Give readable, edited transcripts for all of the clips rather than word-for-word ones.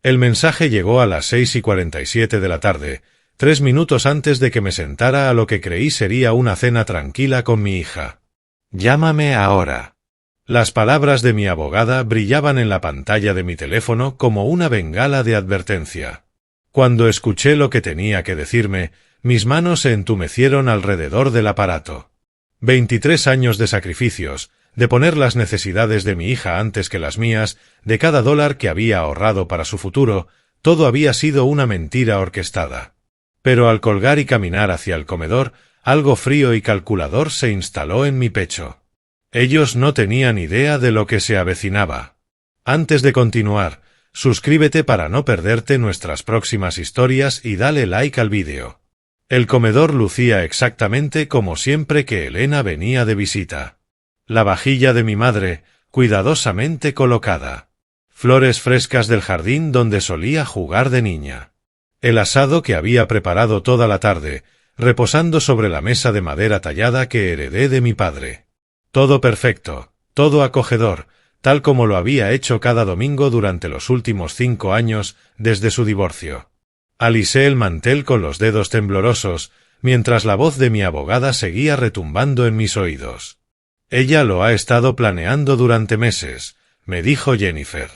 El mensaje llegó a las 6:47 de la tarde, 3 minutos antes de que me sentara a lo que creí sería una cena tranquila con mi hija. «Llámame ahora». Las palabras de mi abogada brillaban en la pantalla de mi teléfono como una bengala de advertencia. Cuando escuché lo que tenía que decirme, mis manos se entumecieron alrededor del aparato. 23 años de sacrificios, de poner las necesidades de mi hija antes que las mías, de cada dólar que había ahorrado para su futuro, todo había sido una mentira orquestada. Pero al colgar y caminar hacia el comedor, algo frío y calculador se instaló en mi pecho. Ellos no tenían idea de lo que se avecinaba. Antes de continuar, suscríbete para no perderte nuestras próximas historias y dale like al vídeo. El comedor lucía exactamente como siempre que Elena venía de visita. La vajilla de mi madre, cuidadosamente colocada. Flores frescas del jardín donde solía jugar de niña. El asado que había preparado toda la tarde, reposando sobre la mesa de madera tallada que heredé de mi padre. Todo perfecto, todo acogedor, tal como lo había hecho cada domingo durante los últimos 5 años desde su divorcio. Alisé el mantel con los dedos temblorosos, mientras la voz de mi abogada seguía retumbando en mis oídos. Ella lo ha estado planeando durante meses, me dijo Jennifer.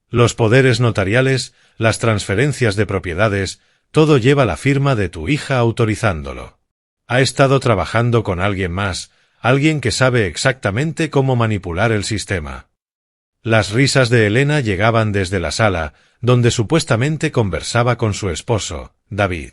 Los poderes notariales, las transferencias de propiedades, todo lleva la firma de tu hija autorizándolo. Ha estado trabajando con alguien más, alguien que sabe exactamente cómo manipular el sistema. Las risas de Elena llegaban desde la sala, donde supuestamente conversaba con su esposo, David.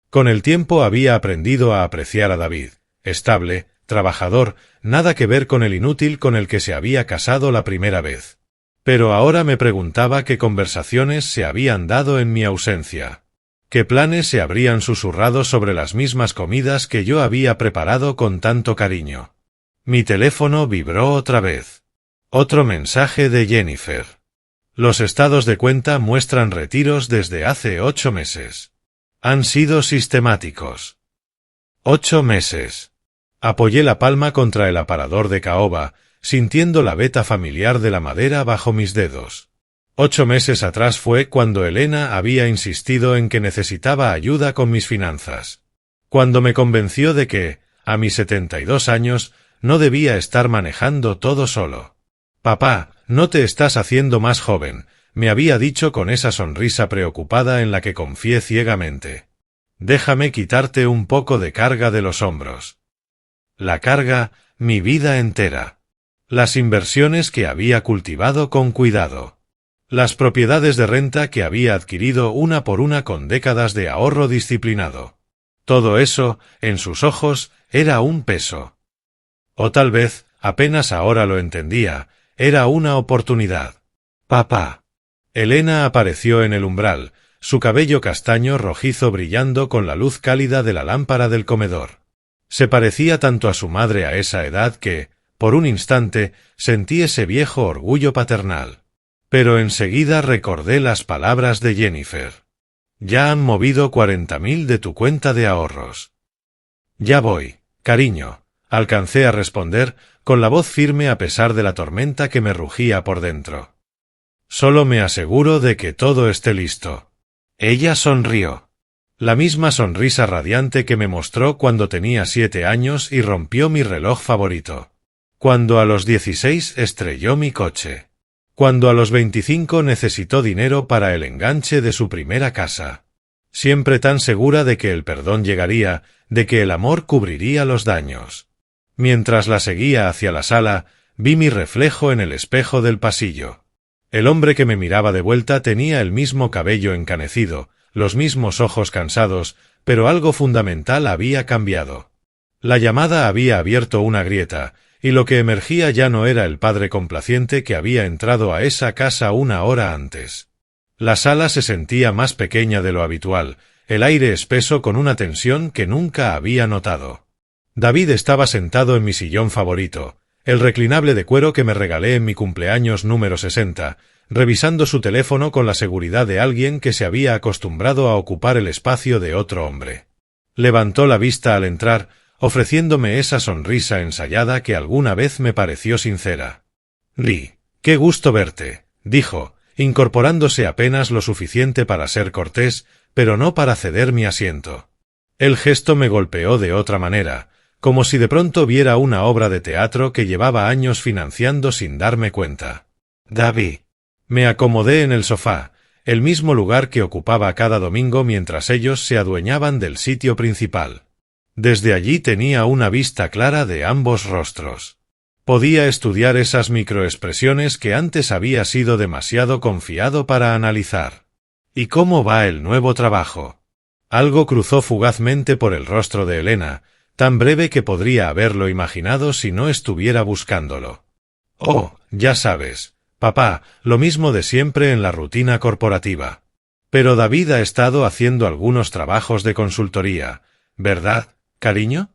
Con el tiempo había aprendido a apreciar a David, estable, trabajador, nada que ver con el inútil con el que se había casado la primera vez. Pero ahora me preguntaba qué conversaciones se habían dado en mi ausencia. Qué planes se habrían susurrado sobre las mismas comidas que yo había preparado con tanto cariño. Mi teléfono vibró otra vez. Otro mensaje de Jennifer. Los estados de cuenta muestran retiros desde hace 8 meses. Han sido sistemáticos. 8 meses. Apoyé la palma contra el aparador de caoba, sintiendo la veta familiar de la madera bajo mis dedos. 8 meses atrás fue cuando Elena había insistido en que necesitaba ayuda con mis finanzas. Cuando me convenció de que, a mis 72 años, no debía estar manejando todo solo. «Papá, no te estás haciendo más joven», me había dicho con esa sonrisa preocupada en la que confié ciegamente. «Déjame quitarte un poco de carga de los hombros». La carga, mi vida entera. Las inversiones que había cultivado con cuidado. Las propiedades de renta que había adquirido una por una con décadas de ahorro disciplinado. Todo eso, en sus ojos, era un peso. O tal vez, apenas ahora lo entendía, era una oportunidad. «Papá». Elena apareció en el umbral, su cabello castaño rojizo brillando con la luz cálida de la lámpara del comedor. Se parecía tanto a su madre a esa edad que, por un instante, sentí ese viejo orgullo paternal. Pero enseguida recordé las palabras de Jennifer. «Ya han movido 40.000 de tu cuenta de ahorros». «Ya voy, cariño», alcancé a responder, con la voz firme a pesar de la tormenta que me rugía por dentro. «Solo me aseguro de que todo esté listo». Ella sonrió. La misma sonrisa radiante que me mostró cuando tenía 7 años y rompió mi reloj favorito. Cuando a los 16 estrelló mi coche. Cuando a los 25 necesitó dinero para el enganche de su primera casa. Siempre tan segura de que el perdón llegaría, de que el amor cubriría los daños. Mientras la seguía hacia la sala, vi mi reflejo en el espejo del pasillo. El hombre que me miraba de vuelta tenía el mismo cabello encanecido, los mismos ojos cansados, pero algo fundamental había cambiado. La llamada había abierto una grieta, y lo que emergía ya no era el padre complaciente que había entrado a esa casa una hora antes. La sala se sentía más pequeña de lo habitual, el aire espeso con una tensión que nunca había notado. David estaba sentado en mi sillón favorito, el reclinable de cuero que me regalé en mi cumpleaños número 60, revisando su teléfono con la seguridad de alguien que se había acostumbrado a ocupar el espacio de otro hombre. Levantó la vista al entrar, ofreciéndome esa sonrisa ensayada que alguna vez me pareció sincera. «Lee, qué gusto verte», dijo, incorporándose apenas lo suficiente para ser cortés, pero no para ceder mi asiento. El gesto me golpeó de otra manera, como si de pronto viera una obra de teatro que llevaba años financiando sin darme cuenta. David. Me acomodé en el sofá, el mismo lugar que ocupaba cada domingo mientras ellos se adueñaban del sitio principal. Desde allí tenía una vista clara de ambos rostros. Podía estudiar esas microexpresiones que antes había sido demasiado confiado para analizar. ¿Y cómo va el nuevo trabajo? Algo cruzó fugazmente por el rostro de Elena, tan breve que podría haberlo imaginado si no estuviera buscándolo. Oh, ya sabes, papá, lo mismo de siempre en la rutina corporativa. Pero David ha estado haciendo algunos trabajos de consultoría, ¿verdad, cariño?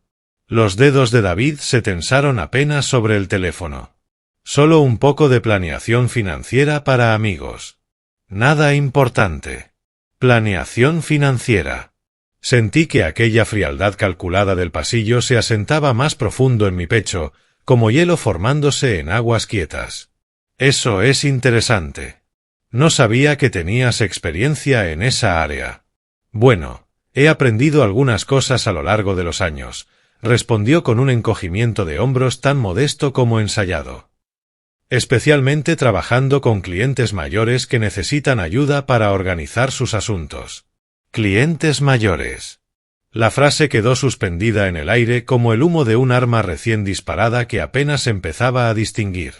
Los dedos de David se tensaron apenas sobre el teléfono. Solo un poco de planeación financiera para amigos. Nada importante. Planeación financiera. Sentí que aquella frialdad calculada del pasillo se asentaba más profundo en mi pecho, como hielo formándose en aguas quietas. Eso es interesante. No sabía que tenías experiencia en esa área. Bueno, he aprendido algunas cosas a lo largo de los años, respondió con un encogimiento de hombros tan modesto como ensayado. Especialmente trabajando con clientes mayores que necesitan ayuda para organizar sus asuntos. Clientes mayores. La frase quedó suspendida en el aire como el humo de un arma recién disparada que apenas empezaba a distinguir.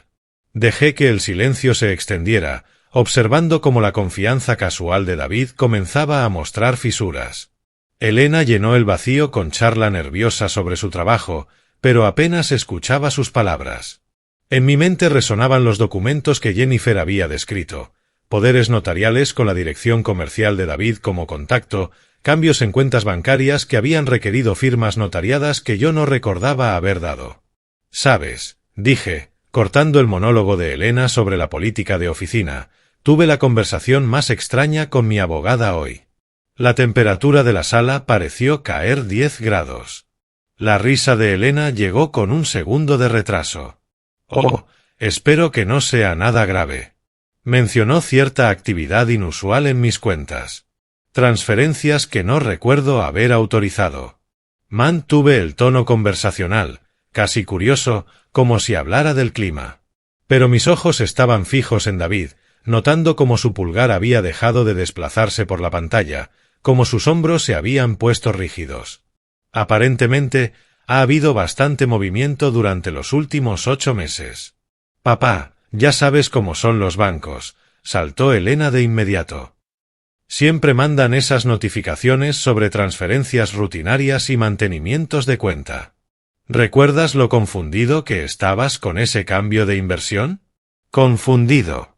Dejé que el silencio se extendiera, observando cómo la confianza casual de David comenzaba a mostrar fisuras. Elena llenó el vacío con charla nerviosa sobre su trabajo, pero apenas escuchaba sus palabras. En mi mente resonaban los documentos que Jennifer había descrito, poderes notariales con la dirección comercial de David como contacto, cambios en cuentas bancarias que habían requerido firmas notariadas que yo no recordaba haber dado. «Sabes», dije, cortando el monólogo de Elena sobre la política de oficina, tuve la conversación más extraña con mi abogada hoy. La temperatura de la sala pareció caer 10 grados. La risa de Elena llegó con un segundo de retraso. «Oh, espero que no sea nada grave». Mencionó cierta actividad inusual en mis cuentas. Transferencias que no recuerdo haber autorizado. Mantuve el tono conversacional, casi curioso, como si hablara del clima. Pero mis ojos estaban fijos en David, notando cómo su pulgar había dejado de desplazarse por la pantalla, como sus hombros se habían puesto rígidos. Aparentemente, ha habido bastante movimiento durante los últimos 8 meses. Papá, ya sabes cómo son los bancos, saltó Elena de inmediato. Siempre mandan esas notificaciones sobre transferencias rutinarias y mantenimientos de cuenta. ¿Recuerdas lo confundido que estabas con ese cambio de inversión? Confundido.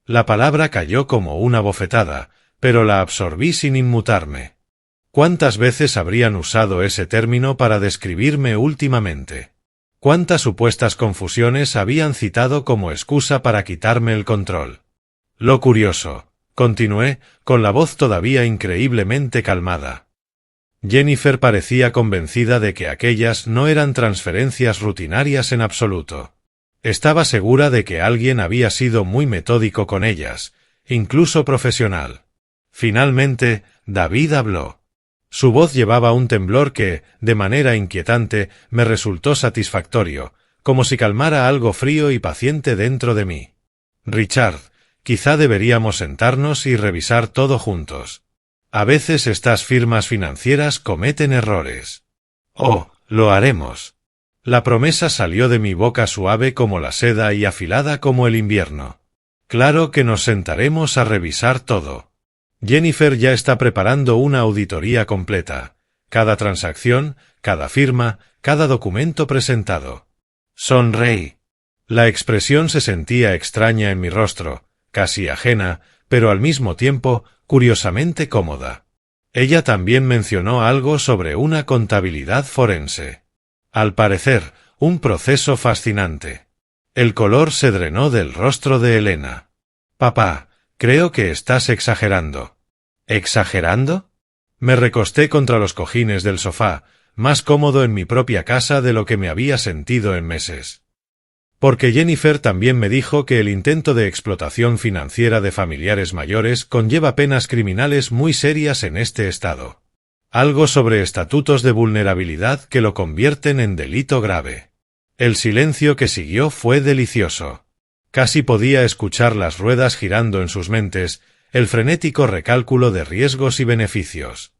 La palabra cayó como una bofetada, pero la absorbí sin inmutarme. ¿Cuántas veces habrían usado ese término para describirme últimamente? ¿Cuántas supuestas confusiones habían citado como excusa para quitarme el control? Lo curioso, continué, con la voz todavía increíblemente calmada. Jennifer parecía convencida de que aquellas no eran transferencias rutinarias en absoluto. Estaba segura de que alguien había sido muy metódico con ellas, incluso profesional. Finalmente, David habló. Su voz llevaba un temblor que, de manera inquietante, me resultó satisfactorio, como si calmara algo frío y paciente dentro de mí. Richard, quizá deberíamos sentarnos y revisar todo juntos. A veces estas firmas financieras cometen errores. Oh, lo haremos. La promesa salió de mi boca suave como la seda y afilada como el invierno. Claro que nos sentaremos a revisar todo. Jennifer ya está preparando una auditoría completa. Cada transacción, cada firma, cada documento presentado. Sonreí. La expresión se sentía extraña en mi rostro, casi ajena, pero al mismo tiempo, curiosamente cómoda. Ella también mencionó algo sobre una contabilidad forense. Al parecer, un proceso fascinante. El color se drenó del rostro de Elena. Papá, creo que estás exagerando. ¿Exagerando? Me recosté contra los cojines del sofá, más cómodo en mi propia casa de lo que me había sentido en meses. Porque Jennifer también me dijo que el intento de explotación financiera de familiares mayores conlleva penas criminales muy serias en este estado. Algo sobre estatutos de vulnerabilidad que lo convierten en delito grave. El silencio que siguió fue delicioso. Casi podía escuchar las ruedas girando en sus mentes, el frenético recálculo de riesgos y beneficios.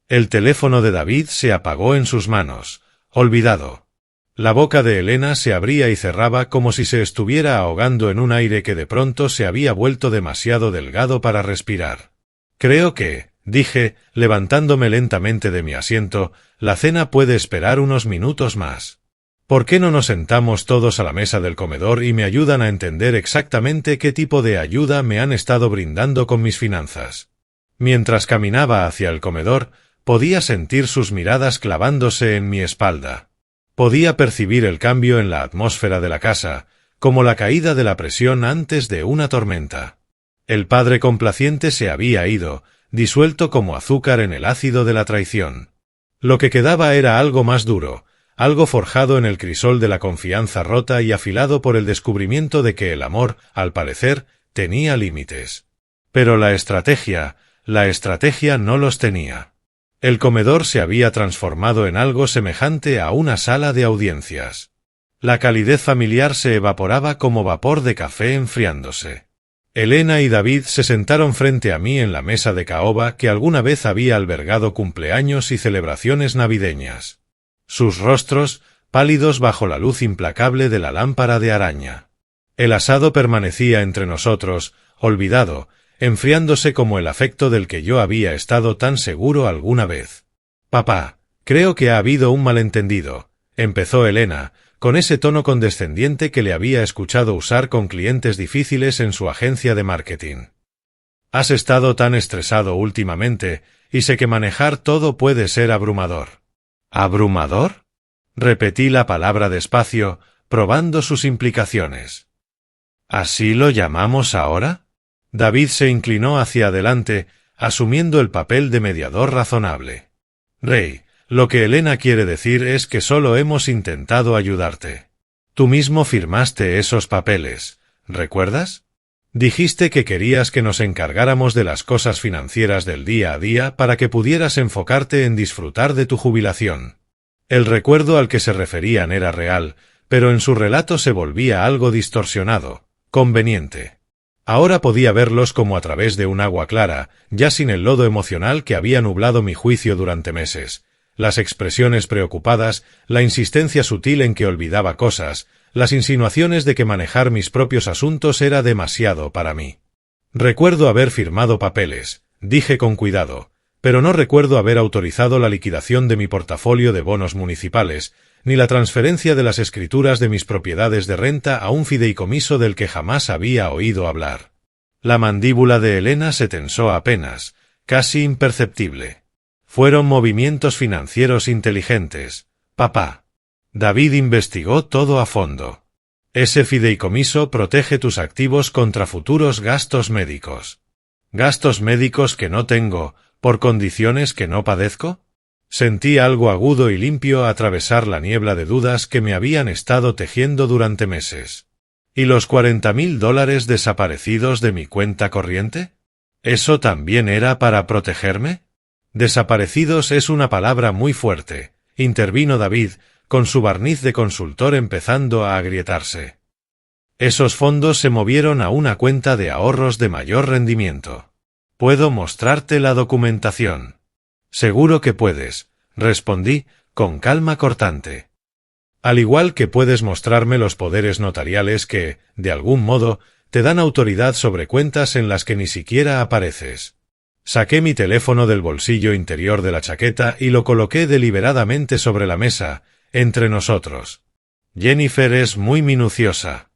El teléfono de David se apagó en sus manos, olvidado. La boca de Elena se abría y cerraba como si se estuviera ahogando en un aire que de pronto se había vuelto demasiado delgado para respirar. Creo que, dije, levantándome lentamente de mi asiento, la cena puede esperar unos minutos más. ¿Por qué no nos sentamos todos a la mesa del comedor y me ayudan a entender exactamente qué tipo de ayuda me han estado brindando con mis finanzas? Mientras caminaba hacia el comedor, podía sentir sus miradas clavándose en mi espalda. Podía percibir el cambio en la atmósfera de la casa, como la caída de la presión antes de una tormenta. El padre complaciente se había ido, disuelto como azúcar en el ácido de la traición. Lo que quedaba era algo más duro, algo forjado en el crisol de la confianza rota y afilado por el descubrimiento de que el amor, al parecer, tenía límites. Pero la estrategia no los tenía. El comedor se había transformado en algo semejante a una sala de audiencias. La calidez familiar se evaporaba como vapor de café enfriándose. Elena y David se sentaron frente a mí en la mesa de caoba que alguna vez había albergado cumpleaños y celebraciones navideñas. Sus rostros, pálidos bajo la luz implacable de la lámpara de araña. El asado permanecía entre nosotros, olvidado, enfriándose como el afecto del que yo había estado tan seguro alguna vez. «Papá, creo que ha habido un malentendido», empezó Elena, con ese tono condescendiente que le había escuchado usar con clientes difíciles en su agencia de marketing. «Has estado tan estresado últimamente, y sé que manejar todo puede ser abrumador». «¿Abrumador?», repetí la palabra despacio, probando sus implicaciones. «¿Así lo llamamos ahora?». David se inclinó hacia adelante, asumiendo el papel de mediador razonable. «Rey, lo que Elena quiere decir es que solo hemos intentado ayudarte. Tú mismo firmaste esos papeles, ¿recuerdas? Dijiste que querías que nos encargáramos de las cosas financieras del día a día para que pudieras enfocarte en disfrutar de tu jubilación». El recuerdo al que se referían era real, pero en su relato se volvía algo distorsionado, conveniente. Ahora podía verlos como a través de un agua clara, ya sin el lodo emocional que había nublado mi juicio durante meses. Las expresiones preocupadas, la insistencia sutil en que olvidaba cosas, las insinuaciones de que manejar mis propios asuntos era demasiado para mí. «Recuerdo haber firmado papeles», dije con cuidado, «pero no recuerdo haber autorizado la liquidación de mi portafolio de bonos municipales, ni la transferencia de las escrituras de mis propiedades de renta a un fideicomiso del que jamás había oído hablar». La mandíbula de Elena se tensó apenas, casi imperceptible. «Fueron movimientos financieros inteligentes, papá». David investigó todo a fondo. «Ese fideicomiso protege tus activos contra futuros gastos médicos». «¿Gastos médicos que no tengo, por condiciones que no padezco?». Sentí algo agudo y limpio atravesar la niebla de dudas que me habían estado tejiendo durante meses. ¿Y los $40,000 desaparecidos de mi cuenta corriente? ¿Eso también era para protegerme? Desaparecidos es una palabra muy fuerte, intervino David, con su barniz de consultor empezando a agrietarse. Esos fondos se movieron a una cuenta de ahorros de mayor rendimiento. Puedo mostrarte la documentación. Seguro que puedes, respondí, con calma cortante. Al igual que puedes mostrarme los poderes notariales que, de algún modo, te dan autoridad sobre cuentas en las que ni siquiera apareces. Saqué mi teléfono del bolsillo interior de la chaqueta y lo coloqué deliberadamente sobre la mesa, entre nosotros. Jennifer es muy minuciosa.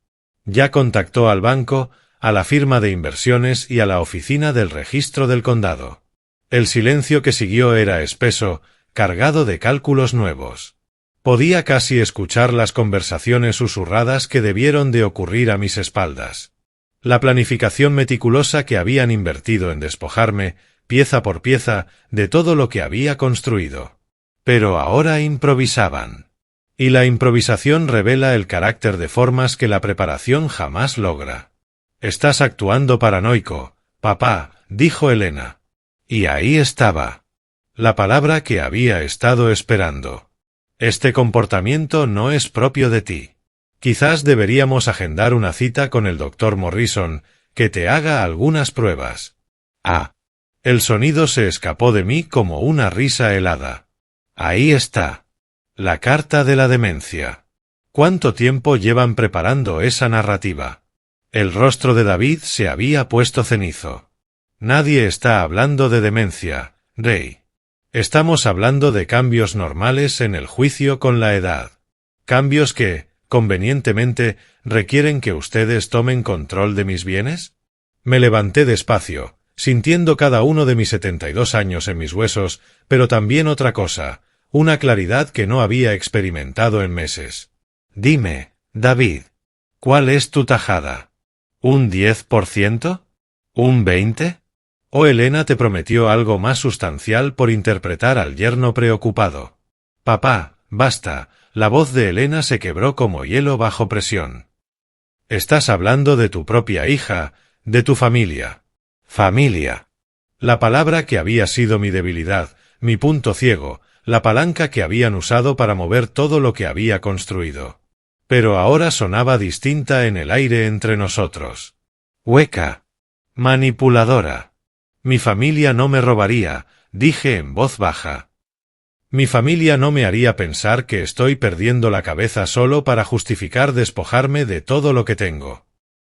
Ya contactó al banco, a la firma de inversiones y a la oficina del registro del condado. El silencio que siguió era espeso, cargado de cálculos nuevos. Podía casi escuchar las conversaciones susurradas que debieron de ocurrir a mis espaldas. La planificación meticulosa que habían invertido en despojarme, pieza por pieza, de todo lo que había construido. Pero ahora improvisaban. Y la improvisación revela el carácter de formas que la preparación jamás logra. Estás actuando paranoico, papá, dijo Elena. Y ahí estaba. La palabra que había estado esperando. Este comportamiento no es propio de ti. Quizás deberíamos agendar una cita con el doctor Morrison, que te haga algunas pruebas. Ah. El sonido se escapó de mí como una risa helada. Ahí está. La carta de la demencia. ¿Cuánto tiempo llevan preparando esa narrativa? El rostro de David se había puesto cenizo. Nadie está hablando de demencia, Ray. Estamos hablando de cambios normales en el juicio con la edad. Cambios que, convenientemente, requieren que ustedes tomen control de mis bienes. Me levanté despacio, sintiendo cada uno de mis 72 años en mis huesos, pero también otra cosa, una claridad que no había experimentado en meses. Dime, David, ¿cuál es tu tajada? ¿Un 10%? ¿Un 20%? ¿O Elena te prometió algo más sustancial por interpretar al yerno preocupado? Papá, basta, la voz de Elena se quebró como hielo bajo presión. Estás hablando de tu propia hija, de tu familia. Familia. La palabra que había sido mi debilidad, mi punto ciego, la palanca que habían usado para mover todo lo que había construido. Pero ahora sonaba distinta en el aire entre nosotros. Hueca. Manipuladora. Mi familia no me robaría, dije en voz baja. Mi familia no me haría pensar que estoy perdiendo la cabeza solo para justificar despojarme de todo lo que tengo.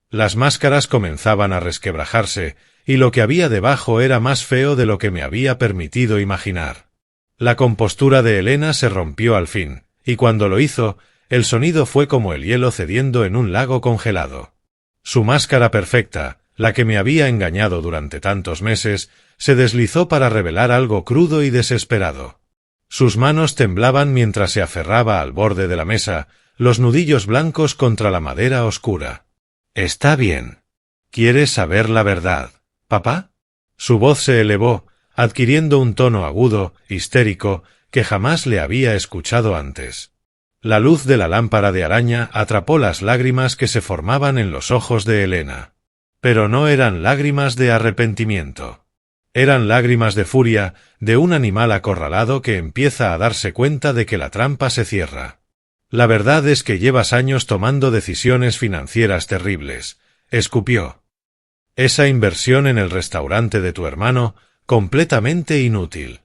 Las máscaras comenzaban a resquebrajarse, y lo que había debajo era más feo de lo que me había permitido imaginar. La compostura de Elena se rompió al fin, y cuando lo hizo, el sonido fue como el hielo cediendo en un lago congelado. Su máscara perfecta, la que me había engañado durante tantos meses, se deslizó para revelar algo crudo y desesperado. Sus manos temblaban mientras se aferraba al borde de la mesa, los nudillos blancos contra la madera oscura. Está bien. ¿Quieres saber la verdad, papá? Su voz se elevó, adquiriendo un tono agudo, histérico, que jamás le había escuchado antes. La luz de la lámpara de araña atrapó las lágrimas que se formaban en los ojos de Elena. Pero no eran lágrimas de arrepentimiento. Eran lágrimas de furia, de un animal acorralado que empieza a darse cuenta de que la trampa se cierra. La verdad es que llevas años tomando decisiones financieras terribles, escupió. Esa inversión en el restaurante de tu hermano, completamente inútil.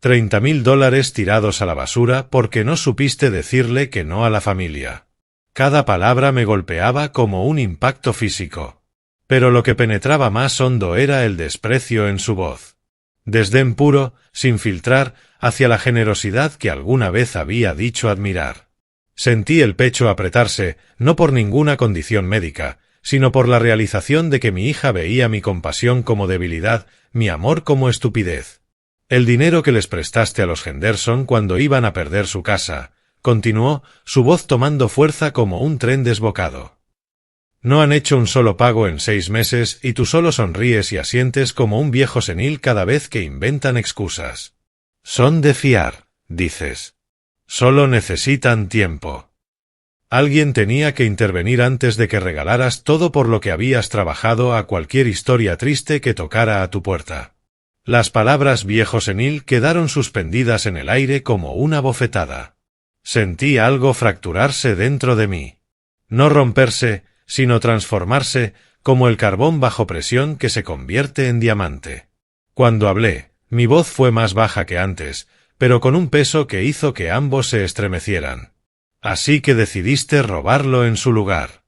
$30,000 tirados a la basura porque no supiste decirle que no a la familia. Cada palabra me golpeaba como un impacto físico. Pero lo que penetraba más hondo era el desprecio en su voz. Desdén puro, sin filtrar, hacia la generosidad que alguna vez había dicho admirar. Sentí el pecho apretarse, no por ninguna condición médica, sino por la realización de que mi hija veía mi compasión como debilidad, mi amor como estupidez. El dinero que les prestaste a los Henderson cuando iban a perder su casa, continuó, su voz tomando fuerza como un tren desbocado. No han hecho un solo pago en 6 meses y tú solo sonríes y asientes como un viejo senil cada vez que inventan excusas. Son de fiar, dices. Solo necesitan tiempo. Alguien tenía que intervenir antes de que regalaras todo por lo que habías trabajado a cualquier historia triste que tocara a tu puerta. Las palabras viejo senil quedaron suspendidas en el aire como una bofetada. Sentí algo fracturarse dentro de mí. No romperse, sino transformarse, como el carbón bajo presión que se convierte en diamante. Cuando hablé, mi voz fue más baja que antes, pero con un peso que hizo que ambos se estremecieran. Así que decidiste robarlo en su lugar.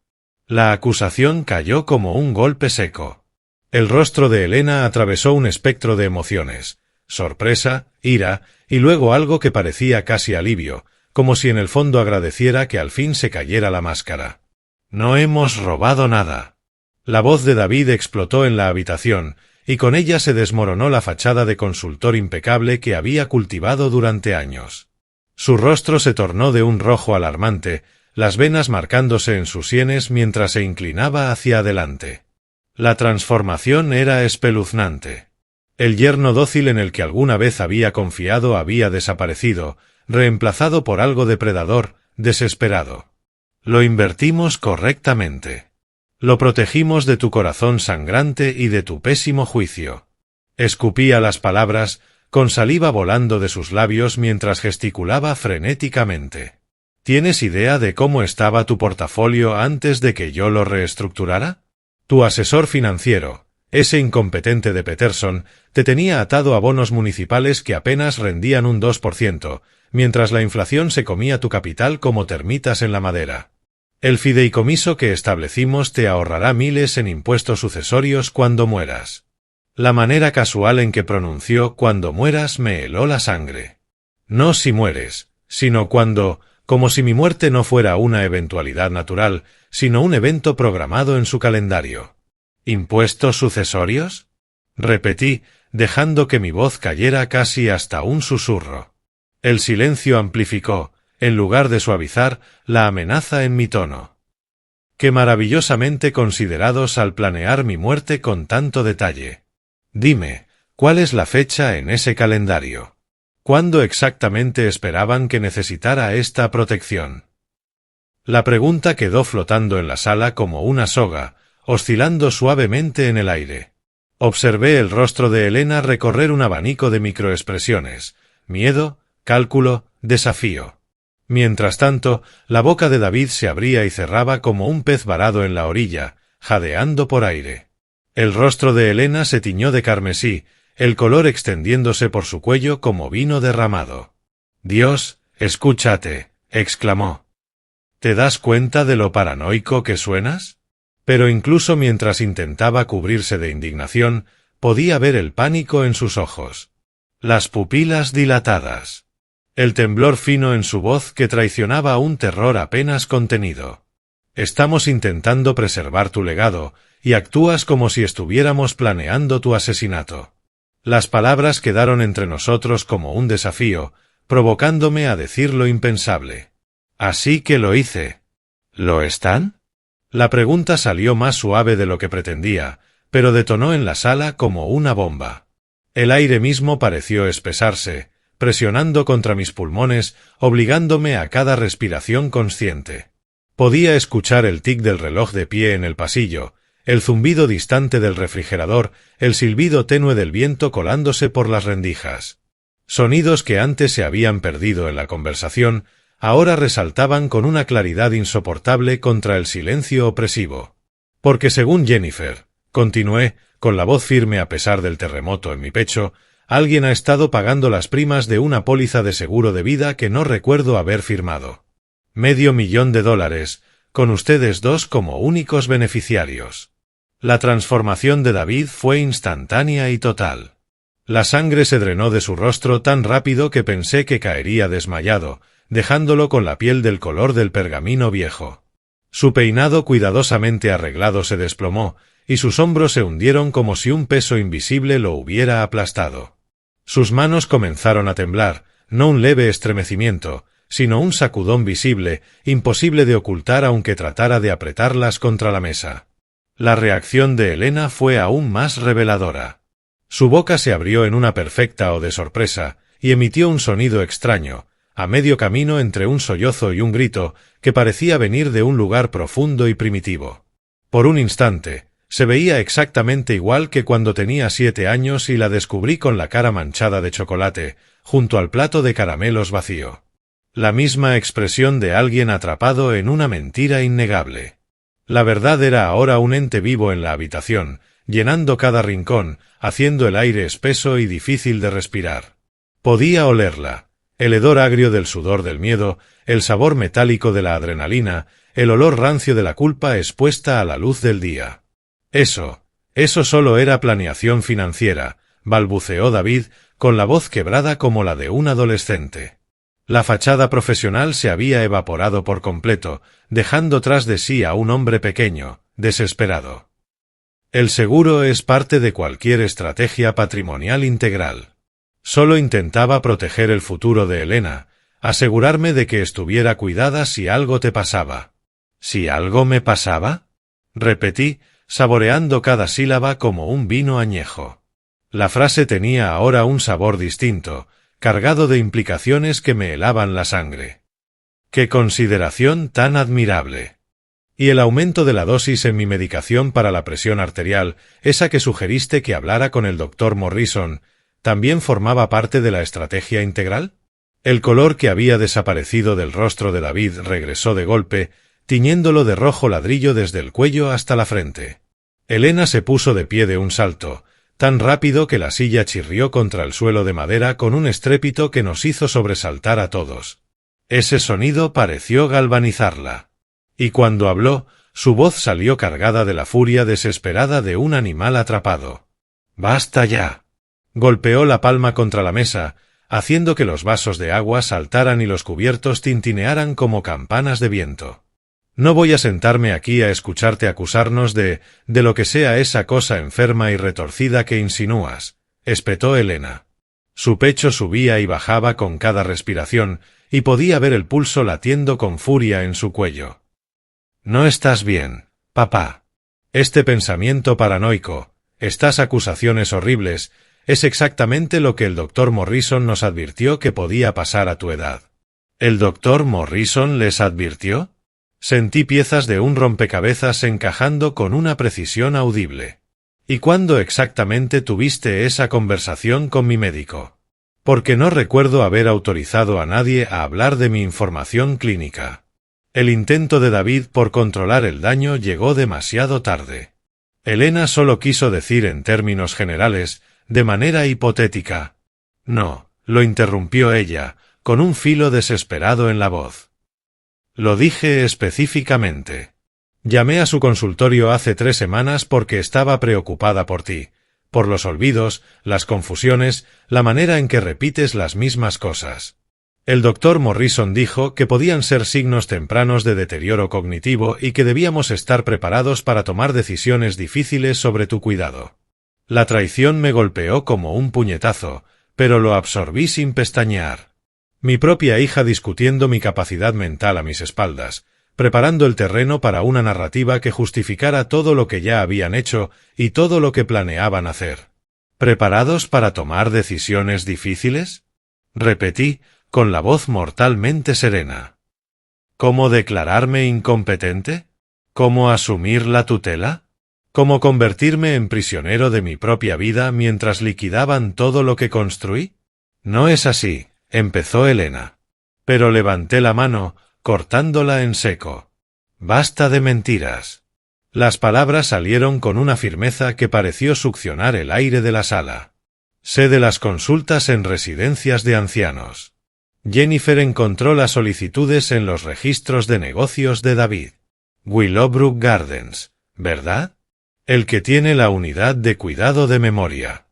La acusación cayó como un golpe seco. El rostro de Elena atravesó un espectro de emociones, sorpresa, ira, y luego algo que parecía casi alivio, como si en el fondo agradeciera que al fin se cayera la máscara. No hemos robado nada. La voz de David explotó en la habitación, y con ella se desmoronó la fachada de consultor impecable que había cultivado durante años. Su rostro se tornó de un rojo alarmante, las venas marcándose en sus sienes mientras se inclinaba hacia adelante. La transformación era espeluznante. El yerno dócil en el que alguna vez había confiado había desaparecido, reemplazado por algo depredador, desesperado. Lo invertimos correctamente. Lo protegimos de tu corazón sangrante y de tu pésimo juicio. Escupía las palabras, con saliva volando de sus labios mientras gesticulaba frenéticamente. ¿Tienes idea de cómo estaba tu portafolio antes de que yo lo reestructurara? Tu asesor financiero, ese incompetente de Peterson, te tenía atado a bonos municipales que apenas rendían un 2%, mientras la inflación se comía tu capital como termitas en la madera. El fideicomiso que establecimos te ahorrará miles en impuestos sucesorios cuando mueras. La manera casual en que pronunció "cuando mueras" me heló la sangre. No si mueres, sino cuando, como si mi muerte no fuera una eventualidad natural, sino un evento programado en su calendario. ¿Impuestos sucesorios? Repetí, dejando que mi voz cayera casi hasta un susurro. El silencio amplificó, en lugar de suavizar, la amenaza en mi tono. Qué maravillosamente considerados al planear mi muerte con tanto detalle. Dime, ¿cuál es la fecha en ese calendario? ¿Cuándo exactamente esperaban que necesitara esta protección? La pregunta quedó flotando en la sala como una soga, oscilando suavemente en el aire. Observé el rostro de Elena recorrer un abanico de microexpresiones: miedo, cálculo, desafío. Mientras tanto, la boca de David se abría y cerraba como un pez varado en la orilla, jadeando por aire. El rostro de Elena se tiñó de carmesí, el color extendiéndose por su cuello como vino derramado. «Dios, escúchate», exclamó. «¿Te das cuenta de lo paranoico que suenas?» Pero incluso mientras intentaba cubrirse de indignación, podía ver el pánico en sus ojos. Las pupilas dilatadas. El temblor fino en su voz que traicionaba un terror apenas contenido. «Estamos intentando preservar tu legado, y actúas como si estuviéramos planeando tu asesinato». Las palabras quedaron entre nosotros como un desafío, provocándome a decir lo impensable. «Así que lo hice». «¿Lo están?» La pregunta salió más suave de lo que pretendía, pero detonó en la sala como una bomba. El aire mismo pareció espesarse, presionando contra mis pulmones, obligándome a cada respiración consciente. Podía escuchar el tic del reloj de pie en el pasillo, el zumbido distante del refrigerador, el silbido tenue del viento colándose por las rendijas. Sonidos que antes se habían perdido en la conversación, ahora resaltaban con una claridad insoportable contra el silencio opresivo. Porque según Jennifer, continué, con la voz firme a pesar del terremoto en mi pecho, alguien ha estado pagando las primas de una póliza de seguro de vida que no recuerdo haber firmado. $500,000, con ustedes dos como únicos beneficiarios. La transformación de David fue instantánea y total. La sangre se drenó de su rostro tan rápido que pensé que caería desmayado, dejándolo con la piel del color del pergamino viejo. Su peinado cuidadosamente arreglado se desplomó, y sus hombros se hundieron como si un peso invisible lo hubiera aplastado. Sus manos comenzaron a temblar, no un leve estremecimiento, sino un sacudón visible, imposible de ocultar aunque tratara de apretarlas contra la mesa. La reacción de Elena fue aún más reveladora. Su boca se abrió en una perfecta O de sorpresa, y emitió un sonido extraño, a medio camino entre un sollozo y un grito, que parecía venir de un lugar profundo y primitivo. Por un instante, se veía exactamente igual que cuando tenía 7 años y la descubrí con la cara manchada de chocolate, junto al plato de caramelos vacío. La misma expresión de alguien atrapado en una mentira innegable. La verdad era ahora un ente vivo en la habitación, llenando cada rincón, haciendo el aire espeso y difícil de respirar. Podía olerla. El hedor agrio del sudor del miedo, el sabor metálico de la adrenalina, el olor rancio de la culpa expuesta a la luz del día. Eso solo era planeación financiera, balbuceó David, con la voz quebrada como la de un adolescente. La fachada profesional se había evaporado por completo, dejando tras de sí a un hombre pequeño, desesperado. El seguro es parte de cualquier estrategia patrimonial integral. Solo intentaba proteger el futuro de Elena, asegurarme de que estuviera cuidada si algo te pasaba. ¿Si algo me pasaba? Repetí, saboreando cada sílaba como un vino añejo. La frase tenía ahora un sabor distinto, cargado de implicaciones que me helaban la sangre. ¡Qué consideración tan admirable! Y el aumento de la dosis en mi medicación para la presión arterial, esa que sugeriste que hablara con el doctor Morrison, ¿también formaba parte de la estrategia integral? El color que había desaparecido del rostro de David regresó de golpe, tiñéndolo de rojo ladrillo desde el cuello hasta la frente. Elena se puso de pie de un salto, tan rápido que la silla chirrió contra el suelo de madera con un estrépito que nos hizo sobresaltar a todos. Ese sonido pareció galvanizarla. Y cuando habló, su voz salió cargada de la furia desesperada de un animal atrapado. «¡Basta ya!». Golpeó la palma contra la mesa, haciendo que los vasos de agua saltaran y los cubiertos tintinearan como campanas de viento. «No voy a sentarme aquí a escucharte acusarnos de lo que sea esa cosa enferma y retorcida que insinúas», espetó Elena. Su pecho subía y bajaba con cada respiración, y podía ver el pulso latiendo con furia en su cuello. «No estás bien, papá. Este pensamiento paranoico, estas acusaciones horribles, es exactamente lo que el doctor Morrison nos advirtió que podía pasar a tu edad». «¿El doctor Morrison les advirtió?». Sentí piezas de un rompecabezas encajando con una precisión audible. «¿Y cuándo exactamente tuviste esa conversación con mi médico?». «Porque no recuerdo haber autorizado a nadie a hablar de mi información clínica». El intento de David por controlar el daño llegó demasiado tarde. Elena solo quiso decir en términos generales, de manera hipotética. «No», lo interrumpió ella, con un filo desesperado en la voz. «Lo dije específicamente. Llamé a su consultorio hace 3 semanas porque estaba preocupada por ti, por los olvidos, las confusiones, la manera en que repites las mismas cosas. El doctor Morrison dijo que podían ser signos tempranos de deterioro cognitivo y que debíamos estar preparados para tomar decisiones difíciles sobre tu cuidado. La traición me golpeó como un puñetazo, pero lo absorbí sin pestañear. Mi propia hija discutiendo mi capacidad mental a mis espaldas, preparando el terreno para una narrativa que justificara todo lo que ya habían hecho y todo lo que planeaban hacer. ¿Preparados para tomar decisiones difíciles?», repetí, con la voz mortalmente serena. «¿Cómo declararme incompetente? ¿Cómo asumir la tutela? ¿Cómo convertirme en prisionero de mi propia vida mientras liquidaban todo lo que construí? No es así», empezó Elena. Pero levanté la mano, cortándola en seco. «Basta de mentiras». Las palabras salieron con una firmeza que pareció succionar el aire de la sala. «Sé de las consultas en residencias de ancianos. Jennifer encontró las solicitudes en los registros de negocios de David. Willowbrook Gardens, ¿verdad? El que tiene la unidad de cuidado de memoria».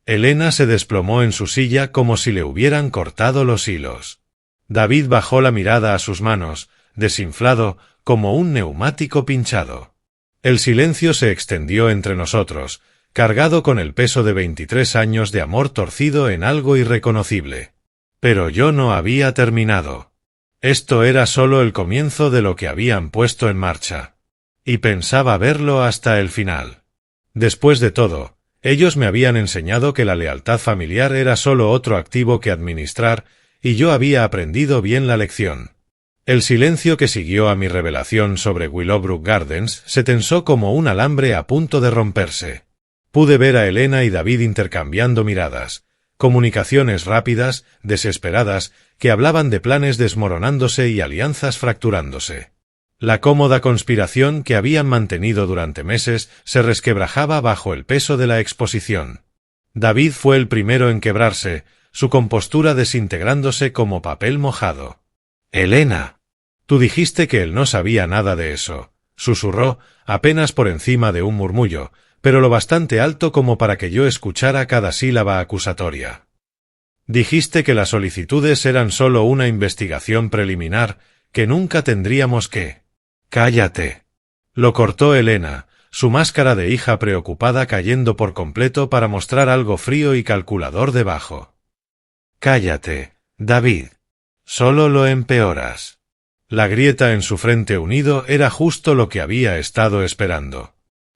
Elena se desplomó en su silla como si le hubieran cortado los hilos. David bajó la mirada a sus manos, desinflado, como un neumático pinchado. El silencio se extendió entre nosotros, cargado con el peso de 23 años de amor torcido en algo irreconocible. Pero yo no había terminado. Esto era solo el comienzo de lo que habían puesto en marcha. Y pensaba verlo hasta el final. Después de todo, ellos me habían enseñado que la lealtad familiar era solo otro activo que administrar, y yo había aprendido bien la lección. El silencio que siguió a mi revelación sobre Willowbrook Gardens se tensó como un alambre a punto de romperse. Pude ver a Elena y David intercambiando miradas, comunicaciones rápidas, desesperadas, que hablaban de planes desmoronándose y alianzas fracturándose. La cómoda conspiración que habían mantenido durante meses se resquebrajaba bajo el peso de la exposición. David fue el primero en quebrarse, su compostura desintegrándose como papel mojado. «Elena, tú dijiste que él no sabía nada de eso», susurró, apenas por encima de un murmullo, pero lo bastante alto como para que yo escuchara cada sílaba acusatoria. «Dijiste que las solicitudes eran solo una investigación preliminar, que nunca tendríamos que...». «Cállate», lo cortó Elena, su máscara de hija preocupada cayendo por completo para mostrar algo frío y calculador debajo. «Cállate, David. Solo lo empeoras». La grieta en su frente unido era justo lo que había estado esperando.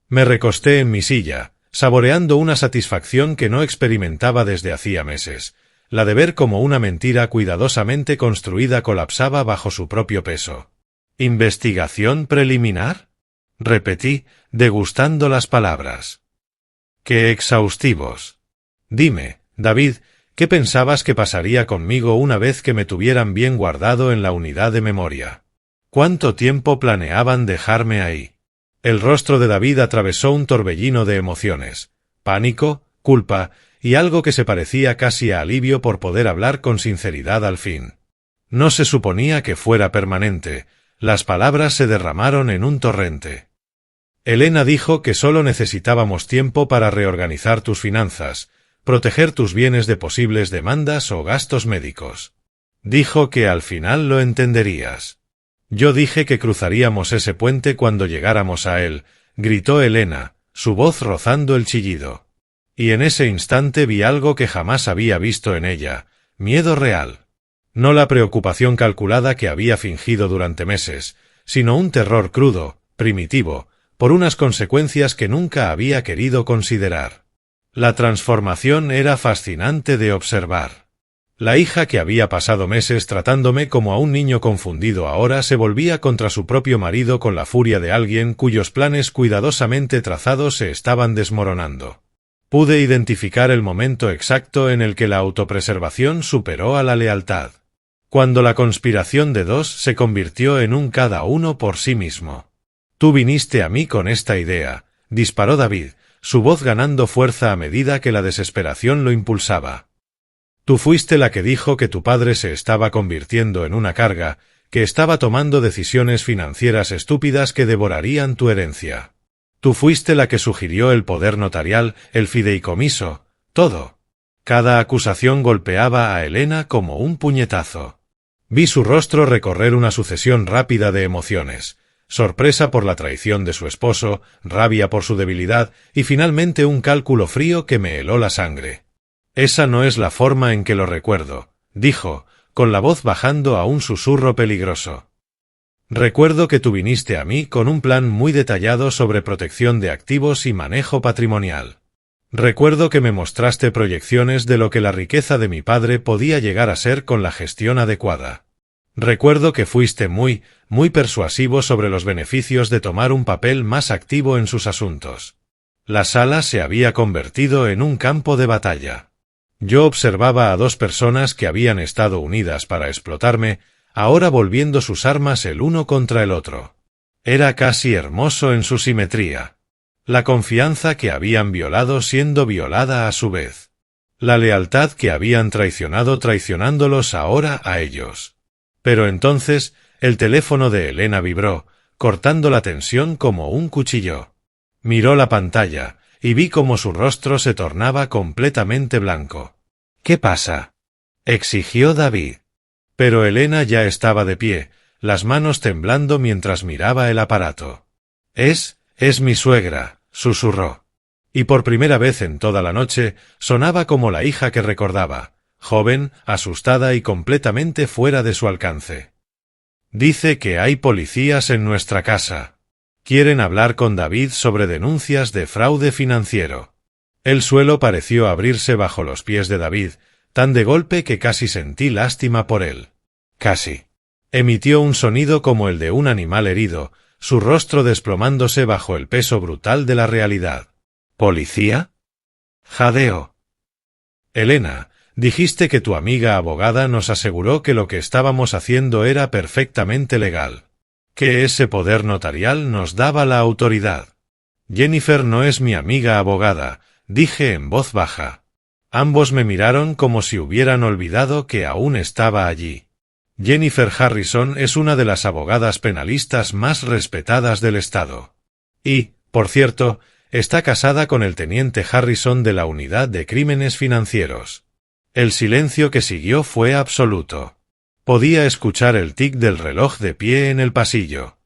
Me recosté en mi silla, saboreando una satisfacción que no experimentaba desde hacía meses, la de ver cómo una mentira cuidadosamente construida colapsaba bajo su propio peso. ¿Investigación preliminar? Repetí, degustando las palabras. ¡Qué exhaustivos! Dime, David, ¿qué pensabas que pasaría conmigo una vez que me tuvieran bien guardado en la unidad de memoria? ¿Cuánto tiempo planeaban dejarme ahí? El rostro de David atravesó un torbellino de emociones, pánico, culpa y algo que se parecía casi a alivio por poder hablar con sinceridad al fin. No se suponía que fuera permanente, las palabras se derramaron en un torrente. Elena dijo que solo necesitábamos tiempo para reorganizar tus finanzas, proteger tus bienes de posibles demandas o gastos médicos. Dijo que al final lo entenderías. Yo dije que cruzaríamos ese puente cuando llegáramos a él, gritó Elena, su voz rozando el chillido. Y en ese instante vi algo que jamás había visto en ella, miedo real. No la preocupación calculada que había fingido durante meses, sino un terror crudo, primitivo, por unas consecuencias que nunca había querido considerar. La transformación era fascinante de observar. La hija que había pasado meses tratándome como a un niño confundido ahora se volvía contra su propio marido con la furia de alguien cuyos planes cuidadosamente trazados se estaban desmoronando. Pude identificar el momento exacto en el que la autopreservación superó a la lealtad. Cuando la conspiración de dos se convirtió en un cada uno por sí mismo. Tú viniste a mí con esta idea, disparó David, su voz ganando fuerza a medida que la desesperación lo impulsaba. Tú fuiste la que dijo que tu padre se estaba convirtiendo en una carga, que estaba tomando decisiones financieras estúpidas que devorarían tu herencia. Tú fuiste la que sugirió el poder notarial, el fideicomiso, todo. Cada acusación golpeaba a Elena como un puñetazo. Vi su rostro recorrer una sucesión rápida de emociones, sorpresa por la traición de su esposo, rabia por su debilidad y finalmente un cálculo frío que me heló la sangre. Esa no es la forma en que lo recuerdo, dijo, con la voz bajando a un susurro peligroso. Recuerdo que tú viniste a mí con un plan muy detallado sobre protección de activos y manejo patrimonial. Recuerdo que me mostraste proyecciones de lo que la riqueza de mi padre podía llegar a ser con la gestión adecuada. Recuerdo que fuiste muy persuasivo sobre los beneficios de tomar un papel más activo en sus asuntos. La sala se había convertido en un campo de batalla. Yo observaba a dos personas que habían estado unidas para explotarme, ahora volviendo sus armas el uno contra el otro. Era casi hermoso en su simetría. La confianza que habían violado siendo violada a su vez. La lealtad que habían traicionado traicionándolos ahora a ellos. Pero entonces, el teléfono de Elena vibró, cortando la tensión como un cuchillo. Miró la pantalla, y vi cómo su rostro se tornaba completamente blanco. ¿Qué pasa?, exigió David. Pero Elena ya estaba de pie, las manos temblando mientras miraba el aparato. Es mi suegra, susurró. Y por primera vez en toda la noche, sonaba como la hija que recordaba, joven, asustada y completamente fuera de su alcance. Dice que hay policías en nuestra casa. Quieren hablar con David sobre denuncias de fraude financiero. El suelo pareció abrirse bajo los pies de David, tan de golpe que casi sentí lástima por él. Casi. Emitió un sonido como el de un animal herido, su rostro desplomándose bajo el peso brutal de la realidad. ¿Policía? Jadeó. Elena, dijiste que tu amiga abogada nos aseguró que lo que estábamos haciendo era perfectamente legal. Que ese poder notarial nos daba la autoridad. Jennifer no es mi amiga abogada, dije en voz baja. Ambos me miraron como si hubieran olvidado que aún estaba allí. Jennifer Harrison es una de las abogadas penalistas más respetadas del estado. Y, por cierto, está casada con el teniente Harrison de la Unidad de Crímenes Financieros. El silencio que siguió fue absoluto. Podía escuchar el tic del reloj de pie en el pasillo.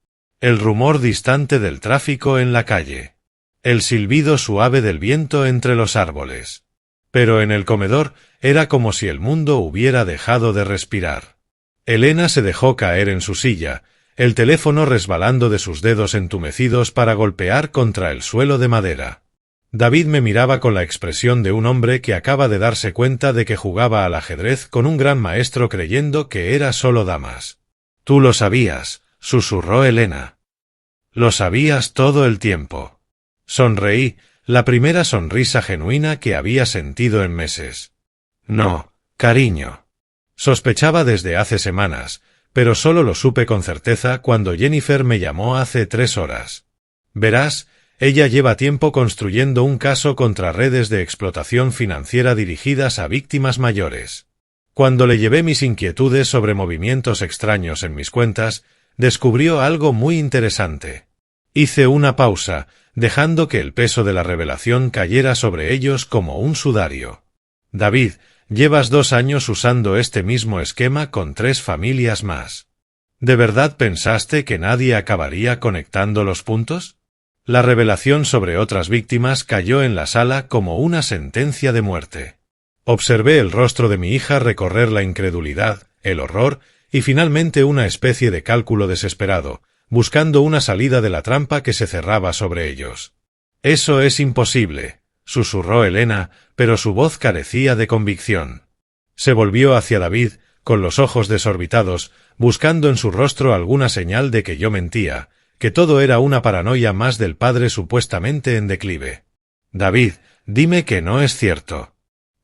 El rumor distante del tráfico en la calle. El silbido suave del viento entre los árboles. Pero en el comedor era como si el mundo hubiera dejado de respirar. Elena se dejó caer en su silla, el teléfono resbalando de sus dedos entumecidos para golpear contra el suelo de madera. David me miraba con la expresión de un hombre que acaba de darse cuenta de que jugaba al ajedrez con un gran maestro creyendo que era solo damas. Tú lo sabías, susurró Elena. Lo sabías todo el tiempo. Sonreí, la primera sonrisa genuina que había sentido en meses. No, cariño. Sospechaba desde hace semanas, pero solo lo supe con certeza cuando Jennifer me llamó hace 3 horas. Verás, ella lleva tiempo construyendo un caso contra redes de explotación financiera dirigidas a víctimas mayores. Cuando le llevé mis inquietudes sobre movimientos extraños en mis cuentas, descubrió algo muy interesante. Hice una pausa, dejando que el peso de la revelación cayera sobre ellos como un sudario. David, llevas 2 años usando este mismo esquema con 3 familias más. ¿De verdad pensaste que nadie acabaría conectando los puntos? La revelación sobre otras víctimas cayó en la sala como una sentencia de muerte. Observé el rostro de mi hija recorrer la incredulidad, el horror y finalmente una especie de cálculo desesperado, buscando una salida de la trampa que se cerraba sobre ellos. Eso es imposible, susurró Elena, pero su voz carecía de convicción. Se volvió hacia David, con los ojos desorbitados, buscando en su rostro alguna señal de que yo mentía, que todo era una paranoia más del padre supuestamente en declive. David, dime que no es cierto.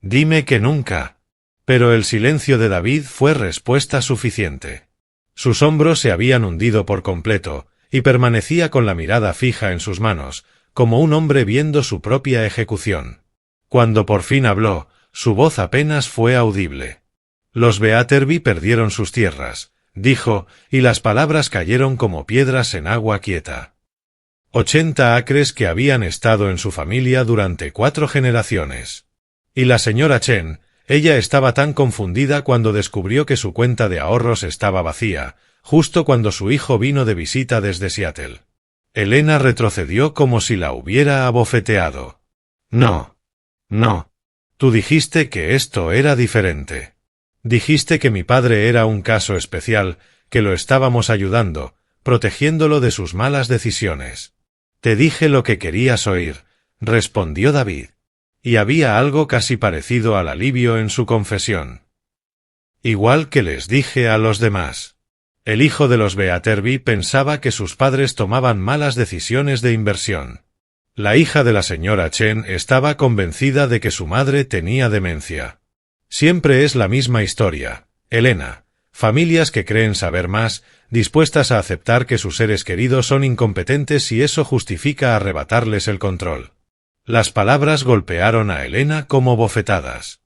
Dime que nunca. Pero el silencio de David fue respuesta suficiente. Sus hombros se habían hundido por completo, y permanecía con la mirada fija en sus manos, como un hombre viendo su propia ejecución. Cuando por fin habló, su voz apenas fue audible. Los Beaterby perdieron sus tierras, dijo, y las palabras cayeron como piedras en agua quieta. 80 acres que habían estado en su familia durante 4 generaciones. Y la señora Chen, ella estaba tan confundida cuando descubrió que su cuenta de ahorros estaba vacía, justo cuando su hijo vino de visita desde Seattle. Elena retrocedió como si la hubiera abofeteado. No. No. Tú dijiste que esto era diferente. Dijiste que mi padre era un caso especial, que lo estábamos ayudando, protegiéndolo de sus malas decisiones. Te dije lo que querías oír, respondió David. Y había algo casi parecido al alivio en su confesión. Igual que les dije a los demás. El hijo de los Beaterby pensaba que sus padres tomaban malas decisiones de inversión. La hija de la señora Chen estaba convencida de que su madre tenía demencia. Siempre es la misma historia, Elena. Familias que creen saber más, dispuestas a aceptar que sus seres queridos son incompetentes si eso justifica arrebatarles el control. Las palabras golpearon a Elena como bofetadas.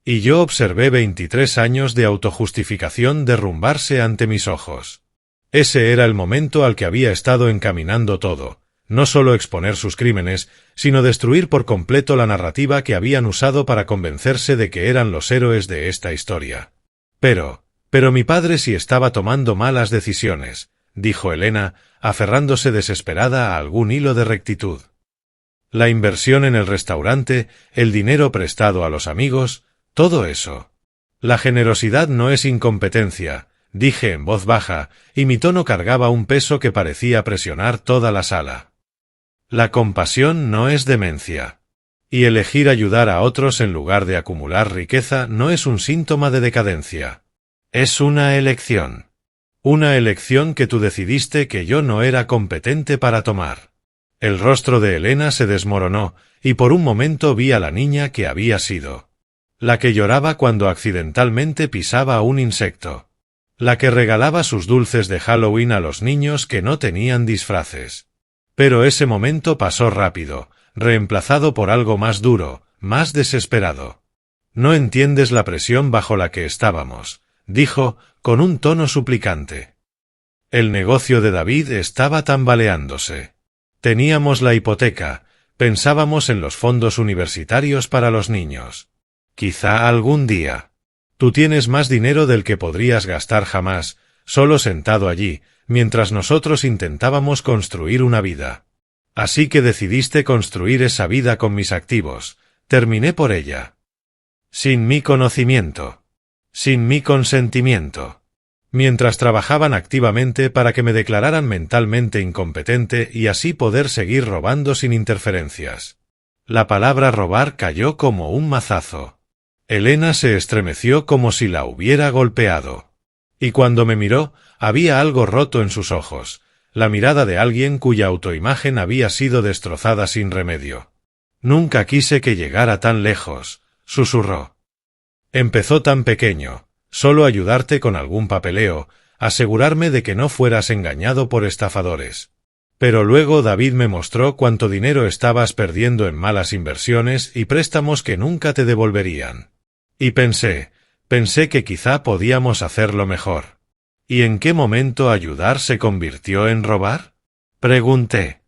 Y yo observé 23 años de autojustificación derrumbarse ante mis ojos. Ese era el momento al que había estado encaminando todo, no solo exponer sus crímenes, sino destruir por completo la narrativa que habían usado para convencerse de que eran los héroes de esta historia. Pero mi padre sí estaba tomando malas decisiones, dijo Elena, aferrándose desesperada a algún hilo de rectitud. La inversión en el restaurante, el dinero prestado a los amigos, todo eso. La generosidad no es incompetencia, dije en voz baja, y mi tono cargaba un peso que parecía presionar toda la sala. La compasión no es demencia. Y elegir ayudar a otros en lugar de acumular riqueza no es un síntoma de decadencia. Es una elección. Una elección que tú decidiste que yo no era competente para tomar. El rostro de Elena se desmoronó, y por un momento vi a la niña que había sido. La que lloraba cuando accidentalmente pisaba a un insecto. La que regalaba sus dulces de Halloween a los niños que no tenían disfraces. Pero ese momento pasó rápido, reemplazado por algo más duro, más desesperado. No entiendes la presión bajo la que estábamos, dijo, con un tono suplicante. El negocio de David estaba tambaleándose. Teníamos la hipoteca, pensábamos en los fondos universitarios para los niños. Quizá algún día. Tú tienes más dinero del que podrías gastar jamás, solo sentado allí, mientras nosotros intentábamos construir una vida. Así que decidiste construir esa vida con mis activos. Terminé por ella. Sin mi conocimiento. Sin mi consentimiento. Mientras trabajaban activamente para que me declararan mentalmente incompetente y así poder seguir robando sin interferencias. La palabra robar cayó como un mazazo. Elena se estremeció como si la hubiera golpeado. Y cuando me miró, había algo roto en sus ojos, la mirada de alguien cuya autoimagen había sido destrozada sin remedio. Nunca quise que llegara tan lejos, susurró. Empezó tan pequeño, solo ayudarte con algún papeleo, asegurarme de que no fueras engañado por estafadores. Pero luego David me mostró cuánto dinero estabas perdiendo en malas inversiones y préstamos que nunca te devolverían. Y pensé que quizá podíamos hacerlo mejor. ¿Y en qué momento ayudar se convirtió en robar? Pregunté.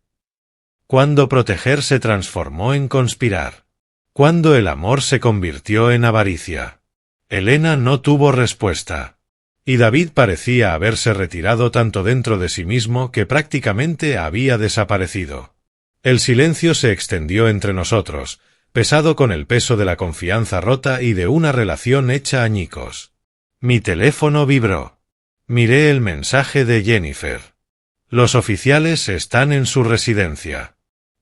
¿Cuándo proteger se transformó en conspirar? ¿Cuándo el amor se convirtió en avaricia? Elena no tuvo respuesta. Y David parecía haberse retirado tanto dentro de sí mismo que prácticamente había desaparecido. El silencio se extendió entre nosotros, pesado con el peso de la confianza rota y de una relación hecha añicos. Mi teléfono vibró. Miré el mensaje de Jennifer. Los oficiales están en su residencia.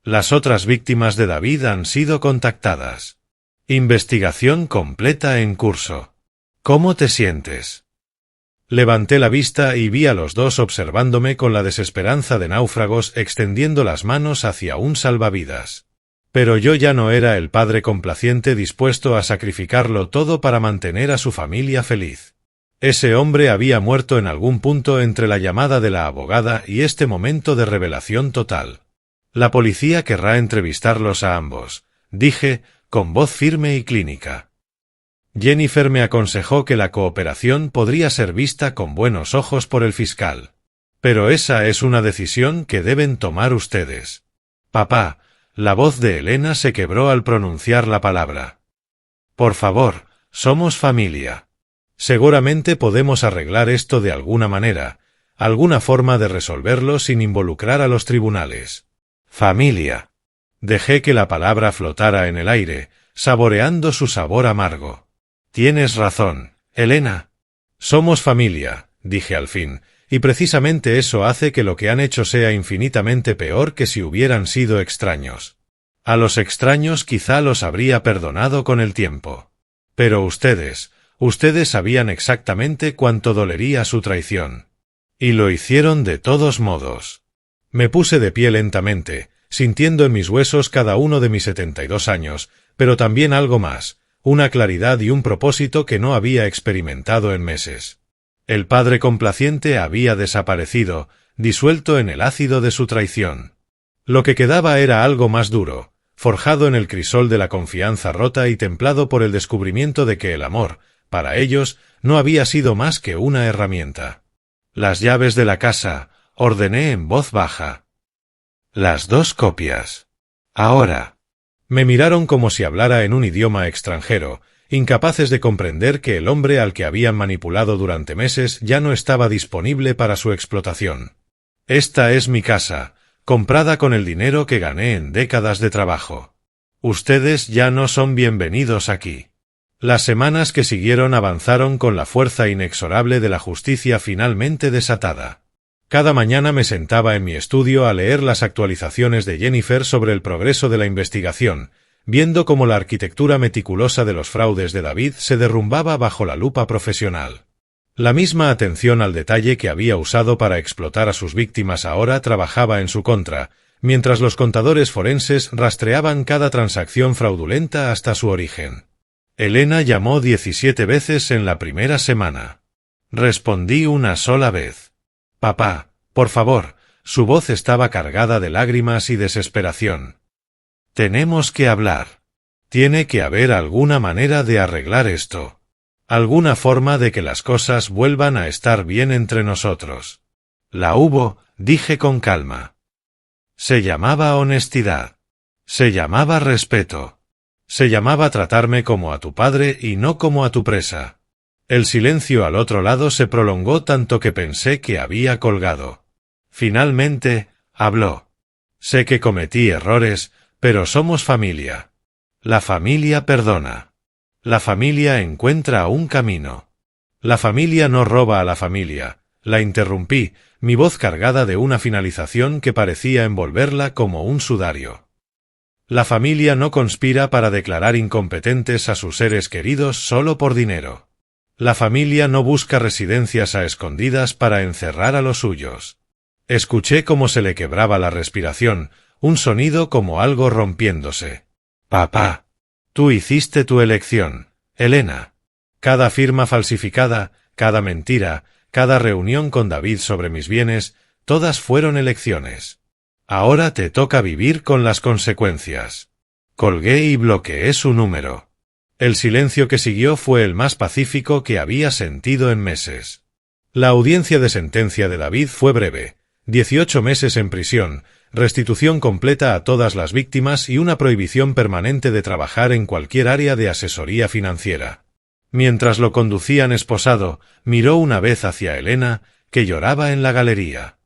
Las otras víctimas de David han sido contactadas. Investigación completa en curso. ¿Cómo te sientes? Levanté la vista y vi a los dos observándome con la desesperanza de náufragos extendiendo las manos hacia un salvavidas. Pero yo ya no era el padre complaciente dispuesto a sacrificarlo todo para mantener a su familia feliz. Ese hombre había muerto en algún punto entre la llamada de la abogada y este momento de revelación total. La policía querrá entrevistarlos a ambos, dije, con voz firme y clínica. Jennifer me aconsejó que la cooperación podría ser vista con buenos ojos por el fiscal. Pero esa es una decisión que deben tomar ustedes. Papá, la voz de Elena se quebró al pronunciar la palabra. Por favor, somos familia. Seguramente podemos arreglar esto de alguna manera, alguna forma de resolverlo sin involucrar a los tribunales. Familia. Dejé que la palabra flotara en el aire, saboreando su sabor amargo. Tienes razón, Elena. Somos familia, dije al fin, y precisamente eso hace que lo que han hecho sea infinitamente peor que si hubieran sido extraños. A los extraños quizá los habría perdonado con el tiempo. Pero ustedes sabían exactamente cuánto dolería su traición. Y lo hicieron de todos modos. Me puse de pie lentamente, sintiendo en mis huesos cada uno de mis 72 años, pero también algo más, una claridad y un propósito que no había experimentado en meses. El padre complaciente había desaparecido, disuelto en el ácido de su traición. Lo que quedaba era algo más duro, forjado en el crisol de la confianza rota y templado por el descubrimiento de que el amor, para ellos, no había sido más que una herramienta. Las llaves de la casa, ordené en voz baja. Las 2 copias. Ahora. Me miraron como si hablara en un idioma extranjero, incapaces de comprender que el hombre al que habían manipulado durante meses ya no estaba disponible para su explotación. Esta es mi casa, comprada con el dinero que gané en décadas de trabajo. Ustedes ya no son bienvenidos aquí. Las semanas que siguieron avanzaron con la fuerza inexorable de la justicia finalmente desatada. Cada mañana me sentaba en mi estudio a leer las actualizaciones de Jennifer sobre el progreso de la investigación, viendo cómo la arquitectura meticulosa de los fraudes de David se derrumbaba bajo la lupa profesional. La misma atención al detalle que había usado para explotar a sus víctimas ahora trabajaba en su contra, mientras los contadores forenses rastreaban cada transacción fraudulenta hasta su origen. Elena llamó 17 veces en la primera semana. Respondí una sola vez. Papá, por favor. Su voz estaba cargada de lágrimas y desesperación. Tenemos que hablar. Tiene que haber alguna manera de arreglar esto. Alguna forma de que las cosas vuelvan a estar bien entre nosotros. La hubo, dije con calma. Se llamaba honestidad. Se llamaba respeto. Se llamaba tratarme como a tu padre y no como a tu presa. El silencio al otro lado se prolongó tanto que pensé que había colgado. Finalmente, habló. Sé que cometí errores, pero somos familia. La familia perdona. La familia encuentra un camino. La familia no roba a la familia. La interrumpí, mi voz cargada de una finalización que parecía envolverla como un sudario. La familia no conspira para declarar incompetentes a sus seres queridos solo por dinero. La familia no busca residencias a escondidas para encerrar a los suyos. Escuché cómo se le quebraba la respiración, un sonido como algo rompiéndose. Papá. Tú hiciste tu elección, Elena. Cada firma falsificada, cada mentira, cada reunión con David sobre mis bienes, todas fueron elecciones. Ahora te toca vivir con las consecuencias. Colgué y bloqueé su número. El silencio que siguió fue el más pacífico que había sentido en meses. La audiencia de sentencia de David fue breve: 18 meses en prisión, restitución completa a todas las víctimas y una prohibición permanente de trabajar en cualquier área de asesoría financiera. Mientras lo conducían esposado, miró una vez hacia Elena, que lloraba en la galería.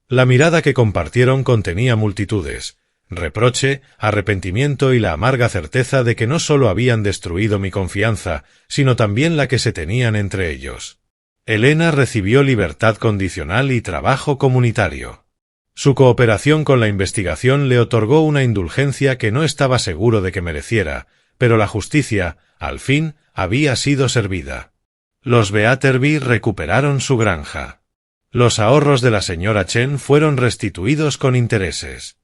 La mirada que compartieron contenía multitudes: reproche, arrepentimiento y la amarga certeza de que no solo habían destruido mi confianza, sino también la que se tenían entre ellos. Elena recibió libertad condicional y trabajo comunitario. Su cooperación con la investigación le otorgó una indulgencia que no estaba seguro de que mereciera, pero la justicia, al fin, había sido servida. Los Beaterby recuperaron su granja. Los ahorros de la señora Chen fueron restituidos con intereses.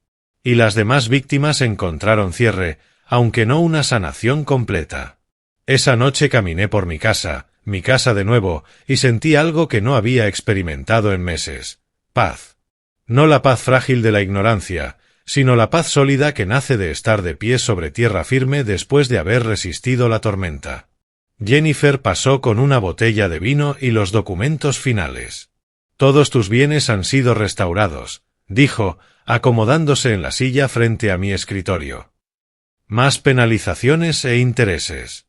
Y las demás víctimas encontraron cierre, aunque no una sanación completa. Esa noche caminé por mi casa de nuevo, y sentí algo que no había experimentado en meses: paz. No la paz frágil de la ignorancia, sino la paz sólida que nace de estar de pie sobre tierra firme después de haber resistido la tormenta. Jennifer pasó con una botella de vino y los documentos finales. Todos tus bienes han sido restaurados, dijo, acomodándose en la silla frente a mi escritorio. Más penalizaciones e intereses.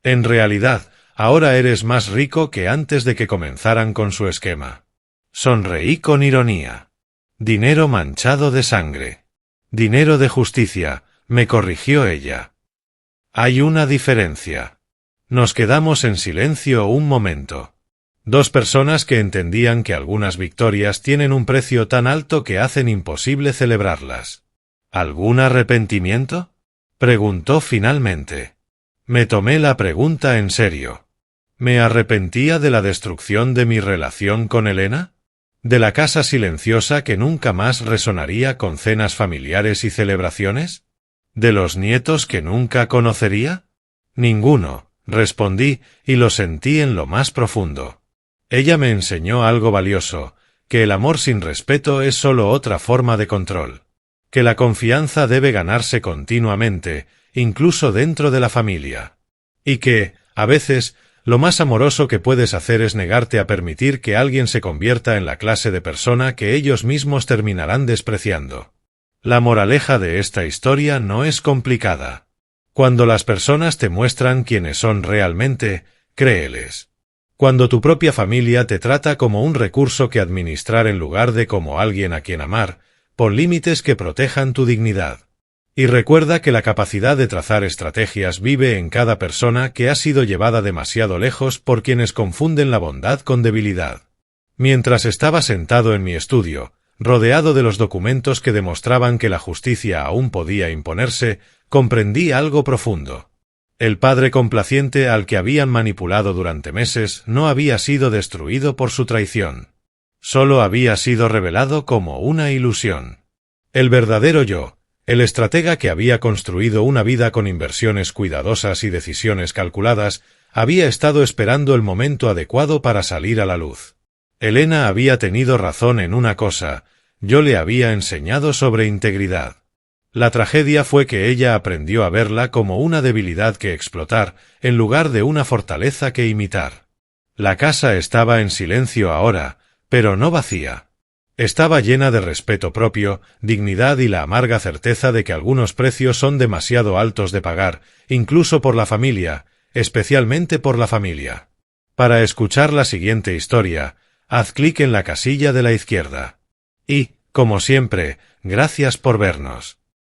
En realidad, ahora eres más rico que antes de que comenzaran con su esquema. Sonreí con ironía. Dinero manchado de sangre. Dinero de justicia, me corrigió ella. Hay una diferencia. Nos quedamos en silencio un momento. Dos personas que entendían que algunas victorias tienen un precio tan alto que hacen imposible celebrarlas. ¿Algún arrepentimiento?, preguntó finalmente. Me tomé la pregunta en serio. ¿Me arrepentía de la destrucción de mi relación con Elena? ¿De la casa silenciosa que nunca más resonaría con cenas familiares y celebraciones? ¿De los nietos que nunca conocería? Ninguno, respondí, y lo sentí en lo más profundo. Ella me enseñó algo valioso: que el amor sin respeto es solo otra forma de control. Que la confianza debe ganarse continuamente, incluso dentro de la familia. Y que, a veces, lo más amoroso que puedes hacer es negarte a permitir que alguien se convierta en la clase de persona que ellos mismos terminarán despreciando. La moraleja de esta historia no es complicada. Cuando las personas te muestran quiénes son realmente, créeles. Cuando tu propia familia te trata como un recurso que administrar en lugar de como alguien a quien amar, pon límites que protejan tu dignidad. Y recuerda que la capacidad de trazar estrategias vive en cada persona que ha sido llevada demasiado lejos por quienes confunden la bondad con debilidad. Mientras estaba sentado en mi estudio, rodeado de los documentos que demostraban que la justicia aún podía imponerse, comprendí algo profundo. El padre complaciente al que habían manipulado durante meses no había sido destruido por su traición. Solo había sido revelado como una ilusión. El verdadero yo, el estratega que había construido una vida con inversiones cuidadosas y decisiones calculadas, había estado esperando el momento adecuado para salir a la luz. Elena había tenido razón en una cosa: yo le había enseñado sobre integridad. La tragedia fue que ella aprendió a verla como una debilidad que explotar, en lugar de una fortaleza que imitar. La casa estaba en silencio ahora, pero no vacía. Estaba llena de respeto propio, dignidad y la amarga certeza de que algunos precios son demasiado altos de pagar, incluso por la familia, especialmente por la familia. Para escuchar la siguiente historia, haz clic en la casilla de la izquierda. Y, como siempre, gracias por vernos.